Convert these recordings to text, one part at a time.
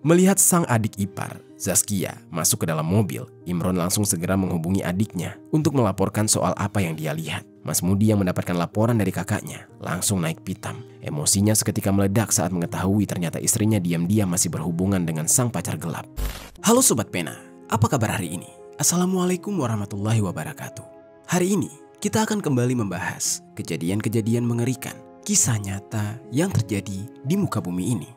Melihat sang adik ipar, Zaskia, masuk ke dalam mobil, Imron langsung segera menghubungi adiknya untuk melaporkan soal apa yang dia lihat. Mas Mudi yang mendapatkan laporan dari kakaknya langsung naik pitam. Emosinya seketika meledak saat mengetahui ternyata istrinya diam-diam masih berhubungan dengan sang pacar gelap. Halo Sobat Pena, apa kabar hari ini? Assalamualaikum warahmatullahi wabarakatuh. Hari ini kita akan kembali membahas kejadian-kejadian mengerikan, kisah nyata yang terjadi di muka bumi ini.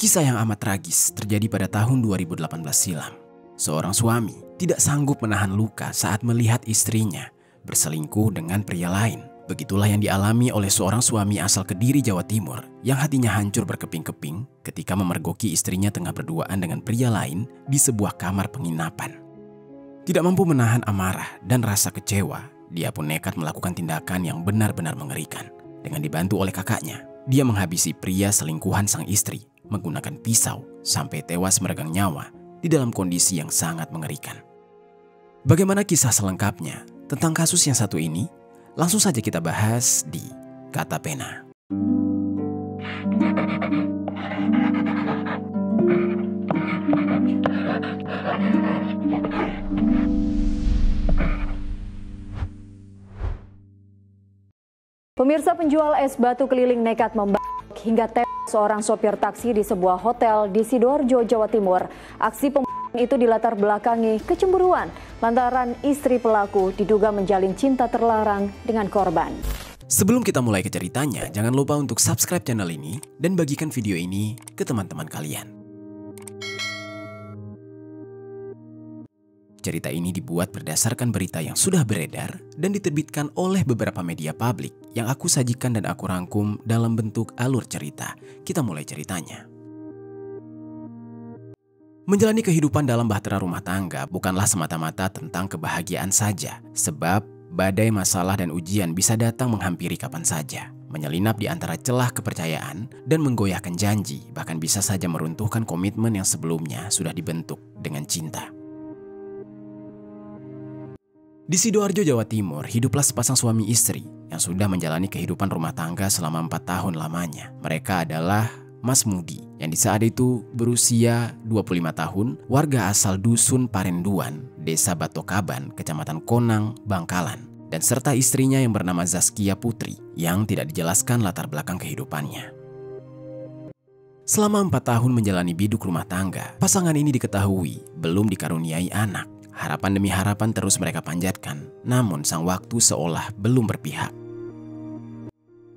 Kisah yang amat tragis terjadi pada tahun 2018 silam. Seorang suami tidak sanggup menahan luka saat melihat istrinya berselingkuh dengan pria lain. Begitulah yang dialami oleh seorang suami asal Kediri, Jawa Timur yang hatinya hancur berkeping-keping ketika memergoki istrinya tengah berduaan dengan pria lain di sebuah kamar penginapan. Tidak mampu menahan amarah dan rasa kecewa, dia pun nekat melakukan tindakan yang benar-benar mengerikan. Dengan dibantu oleh kakaknya, dia menghabisi pria selingkuhan sang istri menggunakan pisau sampai tewas meregang nyawa di dalam kondisi yang sangat mengerikan. Bagaimana kisah selengkapnya tentang kasus yang satu ini? Langsung saja kita bahas di Kata Pena. Pemirsa, penjual es batu keliling nekat membakar hingga tewas seorang sopir taksi di sebuah hotel di Sidoarjo, Jawa Timur. Aksi pembunuhan itu dilatar belakangi kecemburuan lantaran istri pelaku diduga menjalin cinta terlarang dengan korban. Sebelum kita mulai ke ceritanya, jangan lupa untuk subscribe channel ini dan bagikan video ini ke teman-teman kalian. Cerita ini dibuat berdasarkan berita yang sudah beredar dan diterbitkan oleh beberapa media publik yang aku sajikan dan aku rangkum dalam bentuk alur cerita. Kita mulai ceritanya. Menjalani kehidupan dalam bahtera rumah tangga bukanlah semata-mata tentang kebahagiaan saja, sebab badai masalah dan ujian bisa datang menghampiri kapan saja, menyelinap di antara celah kepercayaan dan menggoyahkan janji, bahkan bisa saja meruntuhkan komitmen yang sebelumnya sudah dibentuk dengan cinta. Di Sidoarjo, Jawa Timur, hiduplah sepasang suami istri yang sudah menjalani kehidupan rumah tangga selama 4 tahun lamanya. Mereka adalah Mas Mudi, yang di saat itu berusia 25 tahun, warga asal Dusun Parenduan, Desa Batokaban, Kecamatan Konang, Bangkalan, dan serta istrinya yang bernama Zaskia Putri, yang tidak dijelaskan latar belakang kehidupannya. Selama 4 tahun menjalani biduk rumah tangga, pasangan ini diketahui belum dikaruniai anak. Harapan demi harapan terus mereka panjatkan, namun sang waktu seolah belum berpihak.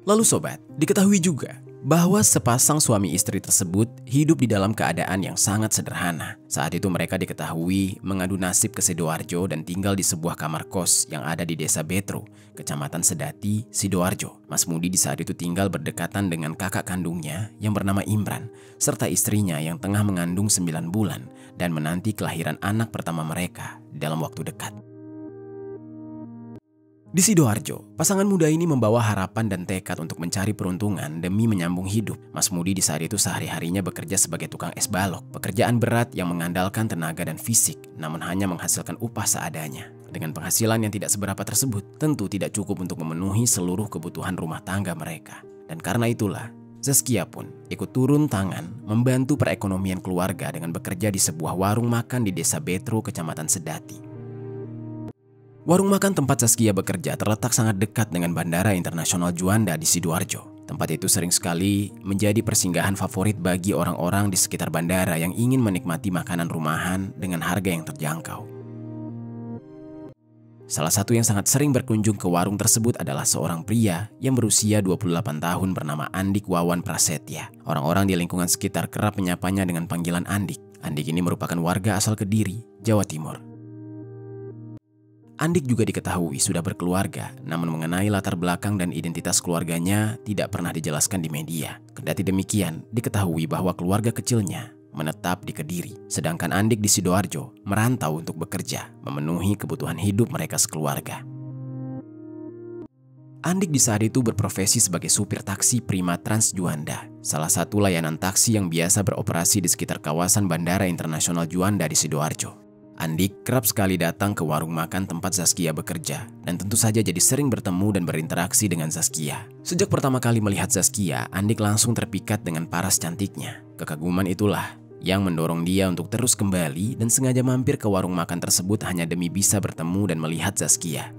Lalu sobat, diketahui juga bahwa sepasang suami istri tersebut hidup di dalam keadaan yang sangat sederhana. Saat itu mereka diketahui mengadu nasib ke Sidoarjo dan tinggal di sebuah kamar kos yang ada di Desa Betro, Kecamatan Sedati, Sidoarjo. Mas Mudi di saat itu tinggal berdekatan dengan kakak kandungnya yang bernama Imran, serta istrinya yang tengah mengandung 9 bulan dan menanti kelahiran anak pertama mereka dalam waktu dekat. Di Sidoarjo, pasangan muda ini membawa harapan dan tekad untuk mencari peruntungan demi menyambung hidup. Mas Mudi di saat itu sehari-harinya bekerja sebagai tukang es balok. Pekerjaan berat yang mengandalkan tenaga dan fisik, namun hanya menghasilkan upah seadanya. Dengan penghasilan yang tidak seberapa tersebut, tentu tidak cukup untuk memenuhi seluruh kebutuhan rumah tangga mereka. Dan karena itulah, Zaskia pun ikut turun tangan membantu perekonomian keluarga dengan bekerja di sebuah warung makan di Desa Betro, Kecamatan Sedati. Warung makan tempat Zaskia bekerja terletak sangat dekat dengan Bandara Internasional Juanda di Sidoarjo. Tempat itu sering sekali menjadi persinggahan favorit bagi orang-orang di sekitar bandara yang ingin menikmati makanan rumahan dengan harga yang terjangkau. Salah satu yang sangat sering berkunjung ke warung tersebut adalah seorang pria yang berusia 28 tahun bernama Andik Wawan Prasetya. Orang-orang di lingkungan sekitar kerap menyapanya dengan panggilan Andik. Andik ini merupakan warga asal Kediri, Jawa Timur. Andik juga diketahui sudah berkeluarga, namun mengenai latar belakang dan identitas keluarganya tidak pernah dijelaskan di media. Kendati demikian, diketahui bahwa keluarga kecilnya menetap di Kediri, sedangkan Andik di Sidoarjo merantau untuk bekerja, memenuhi kebutuhan hidup mereka sekeluarga. Andik di saat itu berprofesi sebagai supir taksi Prima Trans Juanda, salah satu layanan taksi yang biasa beroperasi di sekitar kawasan Bandara Internasional Juanda di Sidoarjo. Andik kerap sekali datang ke warung makan tempat Zaskia bekerja dan tentu saja jadi sering bertemu dan berinteraksi dengan Zaskia. Sejak pertama kali melihat Zaskia, Andik langsung terpikat dengan paras cantiknya. Kekaguman itulah yang mendorong dia untuk terus kembali dan sengaja mampir ke warung makan tersebut hanya demi bisa bertemu dan melihat Zaskia.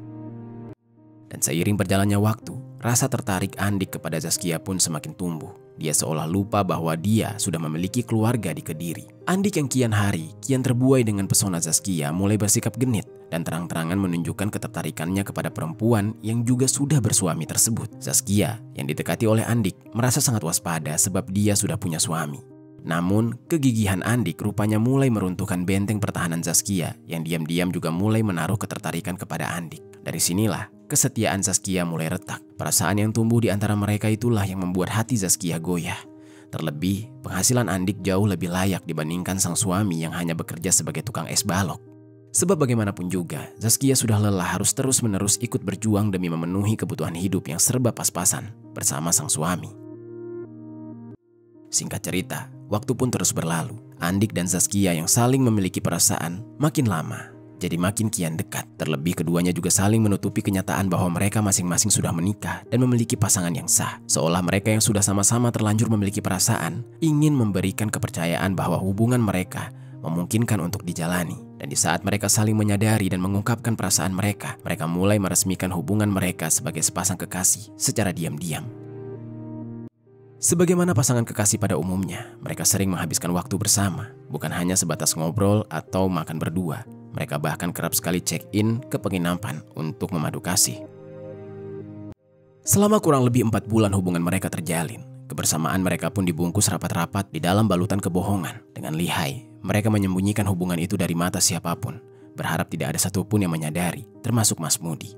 Dan seiring berjalannya waktu, rasa tertarik Andik kepada Zaskia pun semakin tumbuh. Dia seolah lupa bahwa dia sudah memiliki keluarga di Kediri. Andik yang kian hari kian terbuai dengan pesona Zaskia mulai bersikap genit dan terang-terangan menunjukkan ketertarikannya kepada perempuan yang juga sudah bersuami tersebut. Zaskia yang didekati oleh Andik merasa sangat waspada sebab dia sudah punya suami. Namun, kegigihan Andik rupanya mulai meruntuhkan benteng pertahanan Zaskia yang diam-diam juga mulai menaruh ketertarikan kepada Andik. Dari sinilah, kesetiaan Zaskia mulai retak. Perasaan yang tumbuh di antara mereka itulah yang membuat hati Zaskia goyah. Terlebih, penghasilan Andik jauh lebih layak dibandingkan sang suami yang hanya bekerja sebagai tukang es balok. Sebab bagaimanapun juga, Zaskia sudah lelah harus terus-menerus ikut berjuang demi memenuhi kebutuhan hidup yang serba pas-pasan bersama sang suami. Singkat cerita, waktu pun terus berlalu. Andik dan Zaskia yang saling memiliki perasaan makin lama jadi makin kian dekat. Terlebih keduanya juga saling menutupi kenyataan bahwa mereka masing-masing sudah menikah dan memiliki pasangan yang sah. Seolah mereka yang sudah sama-sama terlanjur memiliki perasaan ingin memberikan kepercayaan bahwa hubungan mereka memungkinkan untuk dijalani. Dan di saat mereka saling menyadari dan mengungkapkan perasaan mereka, mereka mulai meresmikan hubungan mereka sebagai sepasang kekasih secara diam-diam. Sebagaimana pasangan kekasih pada umumnya, mereka sering menghabiskan waktu bersama, bukan hanya sebatas ngobrol atau makan berdua. Mereka bahkan kerap sekali check-in ke penginapan untuk memadu kasih. Selama kurang lebih 4 bulan hubungan mereka terjalin, kebersamaan mereka pun dibungkus rapat-rapat di dalam balutan kebohongan. Dengan lihai, mereka menyembunyikan hubungan itu dari mata siapapun, berharap tidak ada satupun yang menyadari, termasuk Mas Mudi.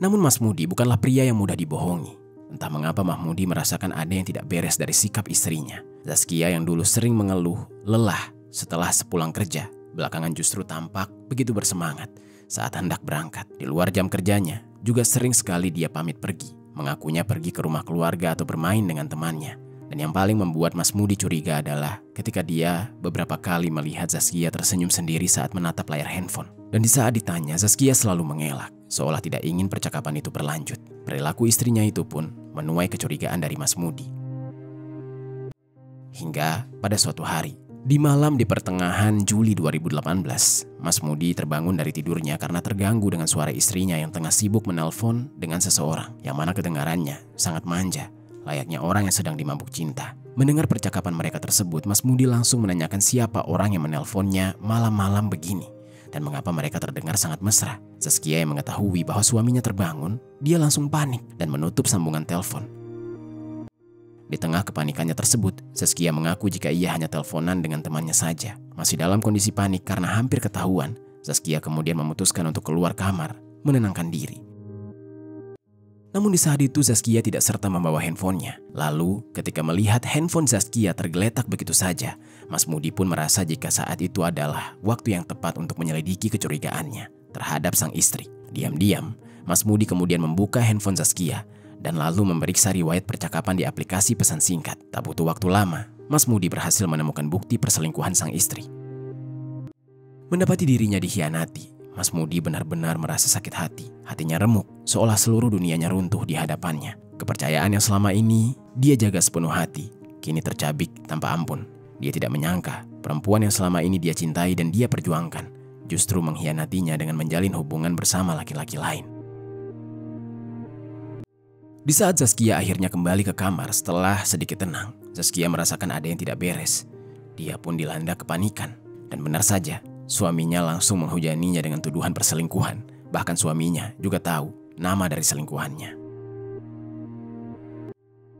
Namun Mas Mudi bukanlah pria yang mudah dibohongi. Entah mengapa Mahmudi merasakan ada yang tidak beres dari sikap istrinya. Zaskia yang dulu sering mengeluh lelah setelah sepulang kerja, belakangan justru tampak begitu bersemangat saat hendak berangkat. Di luar jam kerjanya, juga sering sekali dia pamit pergi, mengakunya pergi ke rumah keluarga atau bermain dengan temannya. Dan yang paling membuat Mas Mudi curiga adalah ketika dia beberapa kali melihat Zaskia tersenyum sendiri saat menatap layar handphone. Dan di saat ditanya, Zaskia selalu mengelak, seolah tidak ingin percakapan itu berlanjut. Perilaku istrinya itu pun menuai kecurigaan dari Mas Mudi. Hingga pada suatu hari, di malam di pertengahan Juli 2018, Mas Mudi terbangun dari tidurnya karena terganggu dengan suara istrinya yang tengah sibuk menelpon dengan seseorang yang mana kedengarannya sangat manja, layaknya orang yang sedang dimabuk cinta. Mendengar percakapan mereka tersebut, Mas Mudi langsung menanyakan siapa orang yang menelponnya malam-malam begini dan mengapa mereka terdengar sangat mesra. Zaskia yang mengetahui bahwa suaminya terbangun, dia langsung panik dan menutup sambungan telepon. Di tengah kepanikannya tersebut, Zaskia mengaku jika ia hanya teleponan dengan temannya saja. Masih dalam kondisi panik karena hampir ketahuan, Zaskia kemudian memutuskan untuk keluar kamar, menenangkan diri. Namun di saat itu Zaskia tidak serta membawa handphonenya. Lalu ketika melihat handphone Zaskia tergeletak begitu saja, Mas Mudi pun merasa jika saat itu adalah waktu yang tepat untuk menyelidiki kecurigaannya terhadap sang istri. Diam-diam, Mas Mudi kemudian membuka handphone Zaskia dan lalu memeriksa riwayat percakapan di aplikasi pesan singkat. Tak butuh waktu lama, Mas Mudi berhasil menemukan bukti perselingkuhan sang istri. Mendapati dirinya dikhianati, Mas Mudi benar-benar merasa sakit hati. Hatinya remuk, seolah seluruh dunianya runtuh di hadapannya. Kepercayaan yang selama ini dia jaga sepenuh hati, kini tercabik tanpa ampun. Dia tidak menyangka perempuan yang selama ini dia cintai dan dia perjuangkan justru mengkhianatinya dengan menjalin hubungan bersama laki-laki lain. Di saat Zaskia akhirnya kembali ke kamar setelah sedikit tenang, Zaskia merasakan ada yang tidak beres. Dia pun dilanda kepanikan. Dan benar saja, suaminya langsung menghujaninya dengan tuduhan perselingkuhan. Bahkan suaminya juga tahu nama dari selingkuhannya.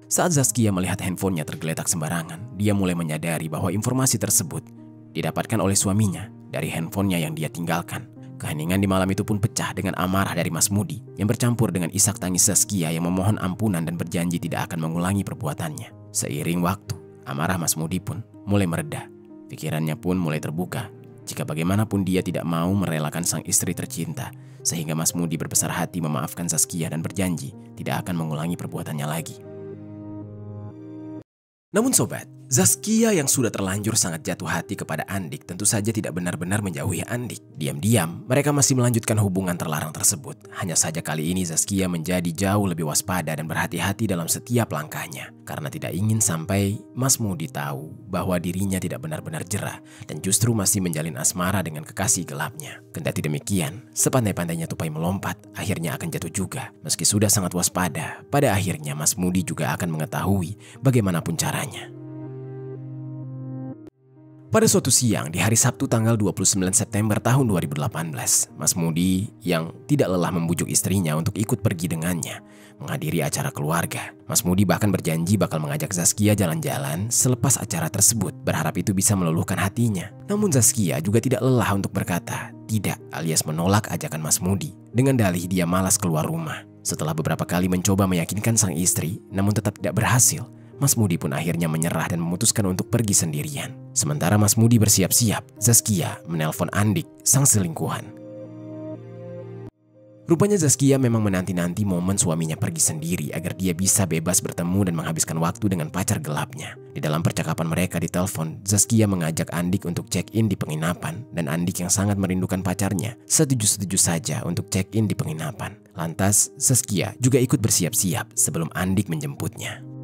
Saat Zaskia melihat handphonenya tergeletak sembarangan, dia mulai menyadari bahwa informasi tersebut didapatkan oleh suaminya dari handphonenya yang dia tinggalkan. Keheningan di malam itu pun pecah dengan amarah dari Mas Mudi yang bercampur dengan isak tangis Zaskia yang memohon ampunan dan berjanji tidak akan mengulangi perbuatannya. Seiring waktu, amarah Mas Mudi pun mulai mereda. Pikirannya pun mulai terbuka jika bagaimanapun dia tidak mau merelakan sang istri tercinta, sehingga Mas Mudi berbesar hati memaafkan Zaskia dan berjanji tidak akan mengulangi perbuatannya lagi. Namun sobat, Zaskia yang sudah terlanjur sangat jatuh hati kepada Andik tentu saja tidak benar-benar menjauhi Andik. Diam-diam mereka masih melanjutkan hubungan terlarang tersebut. Hanya saja kali ini Zaskia menjadi jauh lebih waspada dan berhati-hati dalam setiap langkahnya. Karena tidak ingin sampai Mas Mudi tahu bahwa dirinya tidak benar-benar jerah dan justru masih menjalin asmara dengan kekasih gelapnya. Kendati demikian, sepandai-pandainya tupai melompat, akhirnya akan jatuh juga. Meski sudah sangat waspada, pada akhirnya Mas Mudi juga akan mengetahui bagaimanapun caranya. Pada suatu siang di hari Sabtu tanggal 29 September tahun 2018, Mas Mudi yang tidak lelah membujuk istrinya untuk ikut pergi dengannya menghadiri acara keluarga. Mas Mudi bahkan berjanji bakal mengajak Zaskia jalan-jalan selepas acara tersebut, berharap itu bisa meluluhkan hatinya. Namun Zaskia juga tidak lelah untuk berkata tidak alias menolak ajakan Mas Mudi dengan dalih dia malas keluar rumah. Setelah beberapa kali mencoba meyakinkan sang istri namun tetap tidak berhasil, Mas Mudi pun akhirnya menyerah dan memutuskan untuk pergi sendirian. Sementara Mas Mudi bersiap-siap, Zaskia menelpon Andik, sang selingkuhan. Rupanya Zaskia memang menanti-nanti momen suaminya pergi sendiri agar dia bisa bebas bertemu dan menghabiskan waktu dengan pacar gelapnya. Di dalam percakapan mereka di telepon, Zaskia mengajak Andik untuk check-in di penginapan dan Andik yang sangat merindukan pacarnya setuju-setuju saja untuk check-in di penginapan. Lantas, Zaskia juga ikut bersiap-siap sebelum Andik menjemputnya.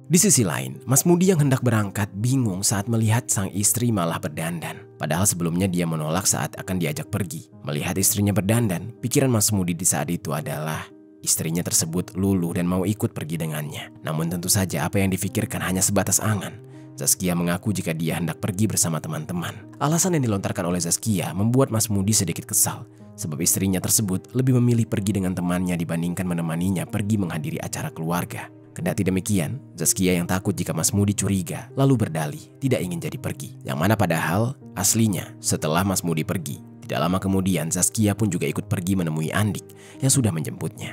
Di sisi lain, Mas Mudi yang hendak berangkat bingung saat melihat sang istri malah berdandan. Padahal sebelumnya dia menolak saat akan diajak pergi. Melihat istrinya berdandan, pikiran Mas Mudi di saat itu adalah istrinya tersebut luluh dan mau ikut pergi dengannya. Namun tentu saja apa yang difikirkan hanya sebatas angan. Zaskia mengaku jika dia hendak pergi bersama teman-teman. Alasan yang dilontarkan oleh Zaskia membuat Mas Mudi sedikit kesal. Sebab istrinya tersebut lebih memilih pergi dengan temannya dibandingkan menemaninya pergi menghadiri acara keluarga. Kendati demikian, Zaskia yang takut jika Mas Mudi curiga lalu berdalih tidak ingin jadi pergi. Yang mana padahal aslinya setelah Mas Mudi pergi, tidak lama kemudian Zaskia pun juga ikut pergi menemui Andik yang sudah menjemputnya.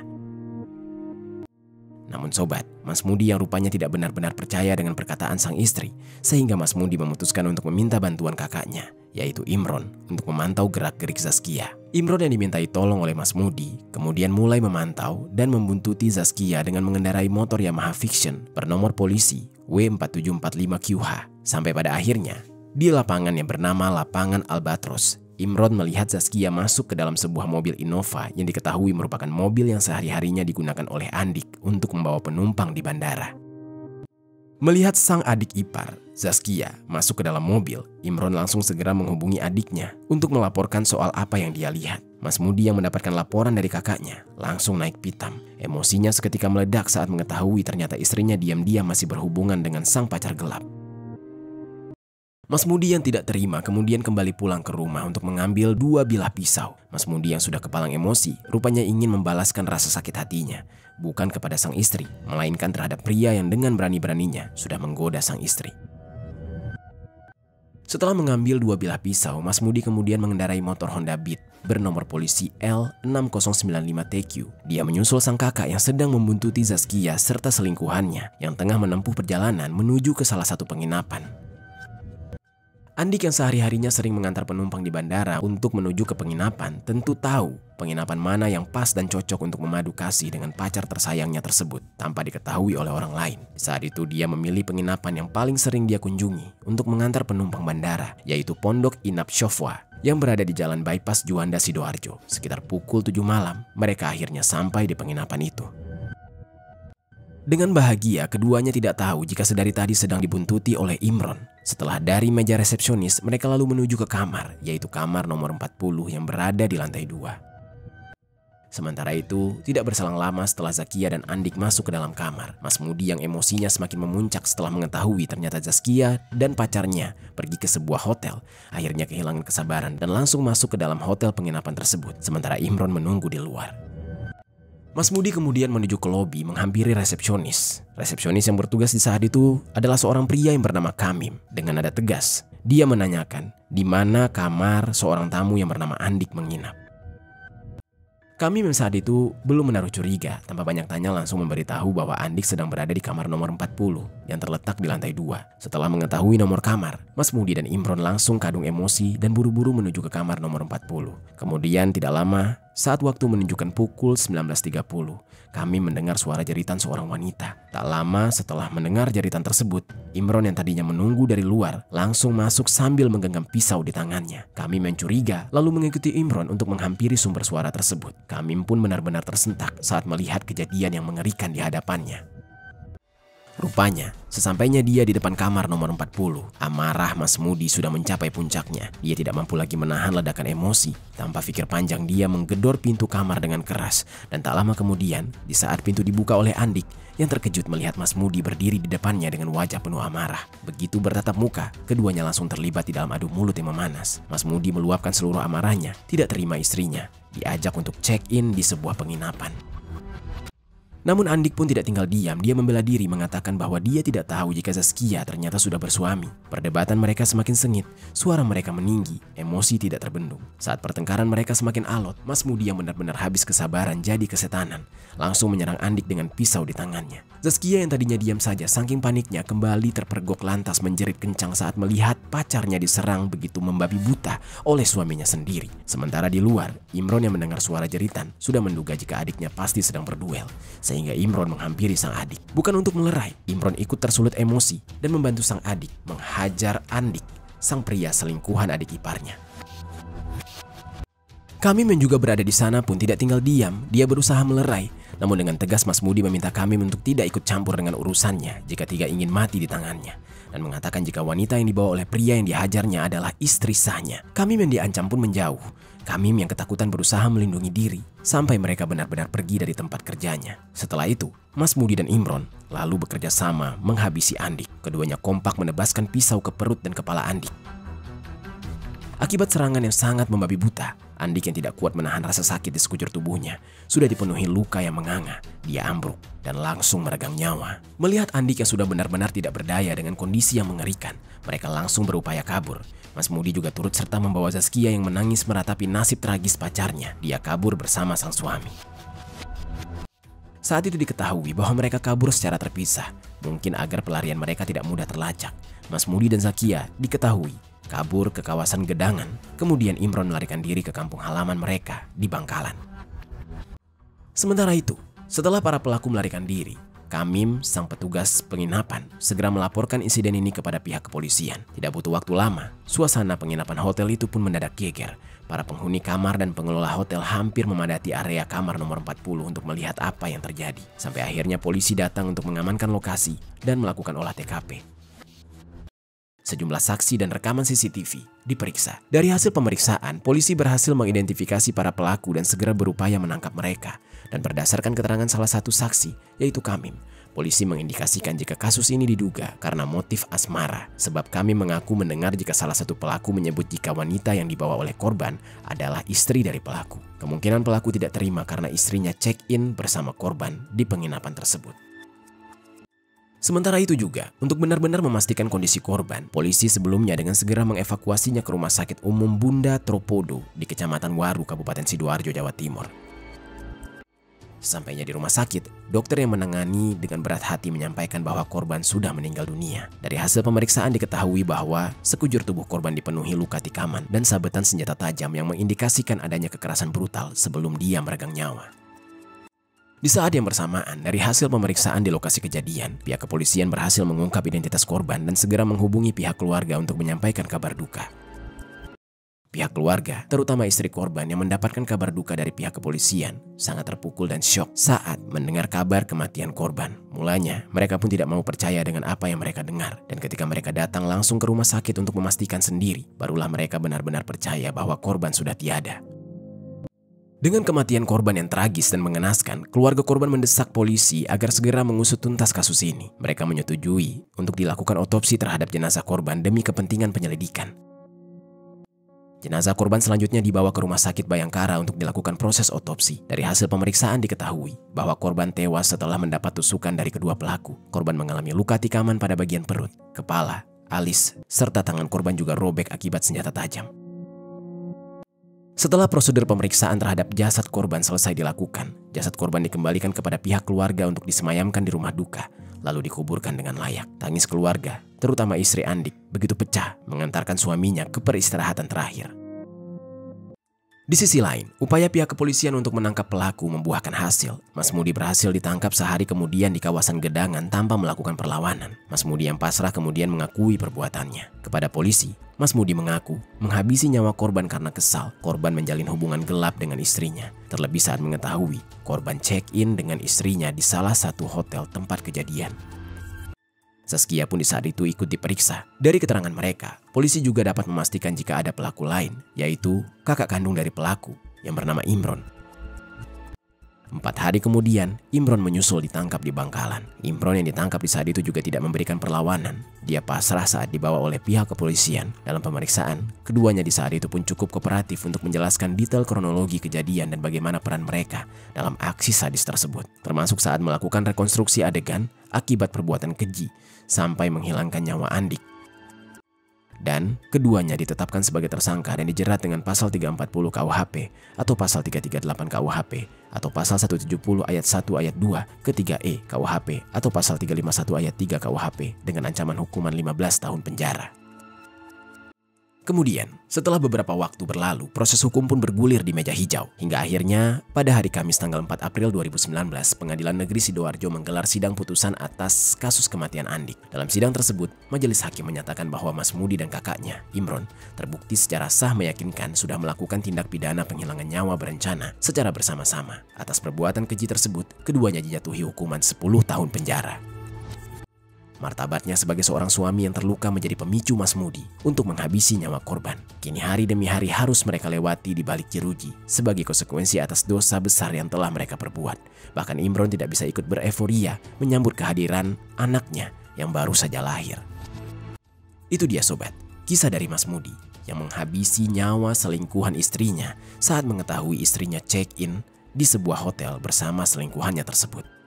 Namun sobat, Mas Mudi yang rupanya tidak benar-benar percaya dengan perkataan sang istri, sehingga Mas Mudi memutuskan untuk meminta bantuan kakaknya, yaitu Imron, untuk memantau gerak-gerik Zaskia. Imron yang dimintai tolong oleh Mas Mudi, kemudian mulai memantau dan membuntuti Zaskia dengan mengendarai motor Yamaha Fiction bernomor polisi W4745QH. Sampai pada akhirnya, di lapangan yang bernama Lapangan Albatros, Imron melihat Zaskia masuk ke dalam sebuah mobil Innova yang diketahui merupakan mobil yang sehari-harinya digunakan oleh Andik untuk membawa penumpang di bandara. Melihat sang adik ipar, Zaskia, masuk ke dalam mobil, Imron langsung segera menghubungi adiknya untuk melaporkan soal apa yang dia lihat. Mas Mudi yang mendapatkan laporan dari kakaknya langsung naik pitam. Emosinya seketika meledak saat mengetahui ternyata istrinya diam-diam masih berhubungan dengan sang pacar gelap. Mas Mudi yang tidak terima kemudian kembali pulang ke rumah untuk mengambil 2 bilah pisau. Mas Mudi yang sudah kepalang emosi rupanya ingin membalaskan rasa sakit hatinya, bukan kepada sang istri, melainkan terhadap pria yang dengan berani-beraninya sudah menggoda sang istri. Setelah mengambil 2 bilah pisau, Mas Mudi kemudian mengendarai motor Honda Beat bernomor polisi L6095TQ. Dia menyusul sang kakak yang sedang membuntuti Zaskia serta selingkuhannya yang tengah menempuh perjalanan menuju ke salah satu penginapan. Andik yang sehari-harinya sering mengantar penumpang di bandara untuk menuju ke penginapan tentu tahu penginapan mana yang pas dan cocok untuk memadu kasih dengan pacar tersayangnya tersebut tanpa diketahui oleh orang lain. Saat itu dia memilih penginapan yang paling sering dia kunjungi untuk mengantar penumpang bandara, yaitu Pondok Inap Shofwa yang berada di Jalan Bypass Juanda Sidoarjo. Sekitar pukul 7 malam, mereka akhirnya sampai di penginapan itu. Dengan bahagia, keduanya tidak tahu jika sedari tadi sedang dibuntuti oleh Imron. Setelah dari meja resepsionis, mereka lalu menuju ke kamar, yaitu kamar nomor 40 yang berada di lantai 2. Sementara itu, tidak berselang lama setelah Zaskia dan Andik masuk ke dalam kamar, Mas Mudi yang emosinya semakin memuncak setelah mengetahui ternyata Zaskia dan pacarnya pergi ke sebuah hotel, akhirnya kehilangan kesabaran dan langsung masuk ke dalam hotel penginapan tersebut, sementara Imron menunggu di luar. Mas Mudi kemudian menuju ke lobi menghampiri resepsionis. Resepsionis yang bertugas di saat itu adalah seorang pria yang bernama Kamim. Dengan nada tegas, dia menanyakan di mana kamar seorang tamu yang bernama Andik menginap. Kamim saat itu belum menaruh curiga, tanpa banyak tanya langsung memberitahu bahwa Andik sedang berada di kamar nomor 40 yang terletak di lantai 2. Setelah mengetahui nomor kamar, Mas Mudi dan Imron langsung kadung emosi dan buru-buru menuju ke kamar nomor 40. Kemudian tidak lama, Saat waktu menunjukkan pukul 19.30, kami mendengar suara jeritan seorang wanita. Tak lama setelah mendengar jeritan tersebut, Imron yang tadinya menunggu dari luar langsung masuk sambil menggenggam pisau di tangannya. Kami mencuriga lalu mengikuti Imron untuk menghampiri sumber suara tersebut. Kami pun benar-benar tersentak saat melihat kejadian yang mengerikan di hadapannya. Rupanya, sesampainya dia di depan kamar nomor 40, amarah Mas Mudi sudah mencapai puncaknya. Dia tidak mampu lagi menahan ledakan emosi. Tanpa pikir panjang, dia menggedor pintu kamar dengan keras. Dan tak lama kemudian, di saat pintu dibuka oleh Andik, yang terkejut melihat Mas Mudi berdiri di depannya dengan wajah penuh amarah. Begitu bertatap muka, keduanya langsung terlibat di dalam adu mulut yang memanas. Mas Mudi meluapkan seluruh amarahnya, tidak terima istrinya diajak untuk check-in di sebuah penginapan. Namun Andik pun tidak tinggal diam, dia membela diri mengatakan bahwa dia tidak tahu jika Zaskia ternyata sudah bersuami. Perdebatan mereka semakin sengit, suara mereka meninggi, emosi tidak terbendung. Saat pertengkaran mereka semakin alot, Mas Mudi yang benar-benar habis kesabaran jadi kesetanan, langsung menyerang Andik dengan pisau di tangannya. Zaskia yang tadinya diam saja saking paniknya kembali terpergok lantas menjerit kencang saat melihat pacarnya diserang begitu membabi buta oleh suaminya sendiri. Sementara di luar, Imron yang mendengar suara jeritan sudah menduga jika adiknya pasti sedang berduel. Sehingga Imron menghampiri sang adik. Bukan untuk melerai, Imron ikut tersulut emosi dan membantu sang adik menghajar Andik, sang pria selingkuhan adik iparnya. Kami yang juga berada di sana pun tidak tinggal diam, dia berusaha melerai. Namun dengan tegas Mas Mudi meminta kami untuk tidak ikut campur dengan urusannya jika tidak ingin mati di tangannya. Dan mengatakan jika wanita yang dibawa oleh pria yang dihajarnya adalah istri sahnya. Kami yang diancam pun menjauh. Kami yang ketakutan berusaha melindungi diri sampai mereka benar-benar pergi dari tempat kerjanya. Setelah itu, Mas Mudi dan Imron lalu bekerja sama menghabisi Andik. Keduanya kompak menebaskan pisau ke perut dan kepala Andik. Akibat serangan yang sangat membabi buta, Andik yang tidak kuat menahan rasa sakit di sekujur tubuhnya sudah dipenuhi luka yang menganga. Dia ambruk dan langsung meregang nyawa. Melihat Andik yang sudah benar-benar tidak berdaya dengan kondisi yang mengerikan, mereka langsung berupaya kabur. Mas Mudi juga turut serta membawa Zaskia yang menangis meratapi nasib tragis pacarnya. Dia kabur bersama sang suami. Saat itu diketahui bahwa mereka kabur secara terpisah, mungkin agar pelarian mereka tidak mudah terlacak. Mas Mudi dan Zaskia diketahui kabur ke kawasan Gedangan, kemudian Imron melarikan diri ke kampung halaman mereka di Bangkalan. Sementara itu, setelah para pelaku melarikan diri, Kamim, sang petugas penginapan, segera melaporkan insiden ini kepada pihak kepolisian. Tidak butuh waktu lama, suasana penginapan hotel itu pun mendadak geger. Para penghuni kamar dan pengelola hotel hampir memadati area kamar nomor 40 untuk melihat apa yang terjadi. Sampai akhirnya polisi datang untuk mengamankan lokasi dan melakukan olah TKP. Sejumlah saksi dan rekaman CCTV diperiksa. Dari hasil pemeriksaan, polisi berhasil mengidentifikasi para pelaku dan segera berupaya menangkap mereka. Dan berdasarkan keterangan salah satu saksi, yaitu Kamim, polisi mengindikasikan jika kasus ini diduga karena motif asmara. Sebab Kamim mengaku mendengar jika salah satu pelaku menyebut jika wanita yang dibawa oleh korban adalah istri dari pelaku. Kemungkinan pelaku tidak terima karena istrinya check-in bersama korban di penginapan tersebut. Sementara itu juga, untuk benar-benar memastikan kondisi korban, polisi sebelumnya dengan segera mengevakuasinya ke Rumah Sakit Umum Bunda Tropodo di Kecamatan Waru, Kabupaten Sidoarjo, Jawa Timur. Sampainya di rumah sakit, dokter yang menangani dengan berat hati menyampaikan bahwa korban sudah meninggal dunia. Dari hasil pemeriksaan diketahui bahwa sekujur tubuh korban dipenuhi luka tikaman dan sabetan senjata tajam yang mengindikasikan adanya kekerasan brutal sebelum dia meregang nyawa. Di saat yang bersamaan, dari hasil pemeriksaan di lokasi kejadian, pihak kepolisian berhasil mengungkap identitas korban dan segera menghubungi pihak keluarga untuk menyampaikan kabar duka. Pihak keluarga, terutama istri korban yang mendapatkan kabar duka dari pihak kepolisian, sangat terpukul dan syok saat mendengar kabar kematian korban. Mulanya, mereka pun tidak mau percaya dengan apa yang mereka dengar. Dan ketika mereka datang langsung ke rumah sakit untuk memastikan sendiri, barulah mereka benar-benar percaya bahwa korban sudah tiada. Dengan kematian korban yang tragis dan mengenaskan, keluarga korban mendesak polisi agar segera mengusut tuntas kasus ini. Mereka menyetujui untuk dilakukan otopsi terhadap jenazah korban demi kepentingan penyelidikan. Jenazah korban selanjutnya dibawa ke Rumah Sakit Bayangkara untuk dilakukan proses otopsi. Dari hasil pemeriksaan diketahui bahwa korban tewas setelah mendapat tusukan dari kedua pelaku. Korban mengalami luka tikaman pada bagian perut, kepala, alis, serta tangan korban juga robek akibat senjata tajam. Setelah prosedur pemeriksaan terhadap jasad korban selesai dilakukan, jasad korban dikembalikan kepada pihak keluarga untuk disemayamkan di rumah duka, lalu dikuburkan dengan layak. Tangis keluarga, terutama istri Andik, begitu pecah mengantarkan suaminya ke peristirahatan terakhir. Di sisi lain, upaya pihak kepolisian untuk menangkap pelaku membuahkan hasil. Mas Mudi berhasil ditangkap sehari kemudian di kawasan Gedangan tanpa melakukan perlawanan. Mas Mudi yang pasrah kemudian mengakui perbuatannya. Kepada polisi, Mas Mudi mengaku menghabisi nyawa korban karena kesal. Korban menjalin hubungan gelap dengan istrinya. Terlebih saat mengetahui korban check-in dengan istrinya di salah satu hotel tempat kejadian. Zaskia pun di saat itu ikut diperiksa. Dari keterangan mereka, polisi juga dapat memastikan jika ada pelaku lain, yaitu kakak kandung dari pelaku yang bernama Imron. 4 hari kemudian, Imron menyusul ditangkap di Bangkalan. Imron yang ditangkap di saat itu juga tidak memberikan perlawanan. Dia pasrah saat dibawa oleh pihak kepolisian. Dalam pemeriksaan, keduanya di saat itu pun cukup kooperatif untuk menjelaskan detail kronologi kejadian dan bagaimana peran mereka dalam aksi sadis tersebut. Termasuk saat melakukan rekonstruksi adegan akibat perbuatan keji sampai menghilangkan nyawa Andik. Dan keduanya ditetapkan sebagai tersangka dan dijerat dengan pasal 340 KUHP atau pasal 338 KUHP atau pasal 170 ayat 1 ayat 2 ke 3E KUHP atau pasal 351 ayat 3 KUHP dengan ancaman hukuman 15 tahun penjara. Kemudian, setelah beberapa waktu berlalu, proses hukum pun bergulir di meja hijau. Hingga akhirnya, pada hari Kamis tanggal 4 April 2019, Pengadilan Negeri Sidoarjo menggelar sidang putusan atas kasus kematian Andik. Dalam sidang tersebut, majelis hakim menyatakan bahwa Mas Mudi dan kakaknya, Imron, terbukti secara sah meyakinkan sudah melakukan tindak pidana penghilangan nyawa berencana secara bersama-sama. Atas perbuatan keji tersebut, keduanya dijatuhi hukuman 10 tahun penjara. Martabatnya sebagai seorang suami yang terluka menjadi pemicu Mas Mudi untuk menghabisi nyawa korban. Kini hari demi hari harus mereka lewati di balik jeruji sebagai konsekuensi atas dosa besar yang telah mereka perbuat. Bahkan Imron tidak bisa ikut bereforia menyambut kehadiran anaknya yang baru saja lahir. Itu dia sobat, kisah dari Mas Mudi yang menghabisi nyawa selingkuhan istrinya saat mengetahui istrinya check-in di sebuah hotel bersama selingkuhannya tersebut.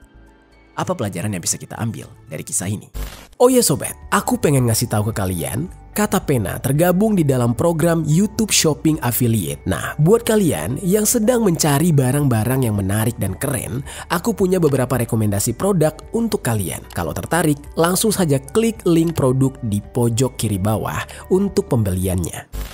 Apa pelajaran yang bisa kita ambil dari kisah ini? Oh ya sobat, aku pengen ngasih tahu ke kalian, Kata Pena tergabung di dalam program YouTube Shopping Affiliate. Nah, buat kalian yang sedang mencari barang-barang yang menarik dan keren, aku punya beberapa rekomendasi produk untuk kalian. Kalau tertarik, langsung saja klik link produk di pojok kiri bawah untuk pembeliannya.